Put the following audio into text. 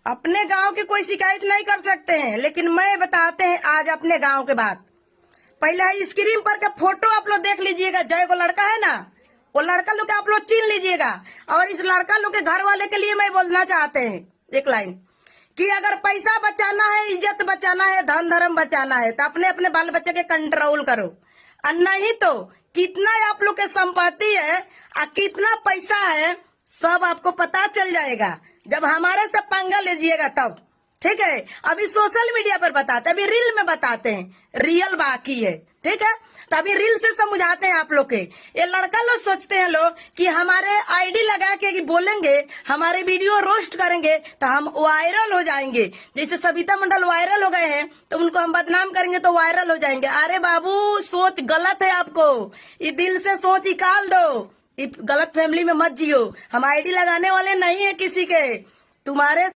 अपने गांव की कोई शिकायत नहीं कर सकते हैं, लेकिन मैं बताते हैं आज अपने गांव के बात। पहले स्क्रीन पर का फोटो आप लोग देख लीजिएगा। जय को लड़का है ना, वो लड़का लोग आप लोग चिन्ह लीजिएगा। और इस लड़का लोग के घर वाले के लिए मैं बोलना चाहते हैं एक लाइन कि अगर पैसा बचाना है, इज्जत बचाना है, धन धर्म बचाना है तो अपने अपने बाल बच्चे के कंट्रोल करो। और नहीं तो कितना आप लोग के संपत्ति है और कितना पैसा है सब आपको पता चल जाएगा जब हमारे से पंगा लीजिएगा तब। ठीक है, अभी सोशल मीडिया पर बताते हैं, अभी रील में बताते हैं, रियल बाकी है। ठीक है, तो अभी रील से समझाते हैं आप लोग के। ये लड़का लोग सोचते हैं लोग कि हमारे आईडी लगा के कि बोलेंगे, हमारे वीडियो रोस्ट करेंगे तो हम वायरल हो जाएंगे। जैसे सविता मंडल वायरल हो गए हैं तो उनको हम बदनाम करेंगे तो वायरल हो जाएंगे। अरे बाबू, सोच गलत है आपको, ये दिल से सोच निकाल दो, गलत फैमिली में मत जियो। हम आईडी लगाने वाले नहीं है किसी के। तुम्हारे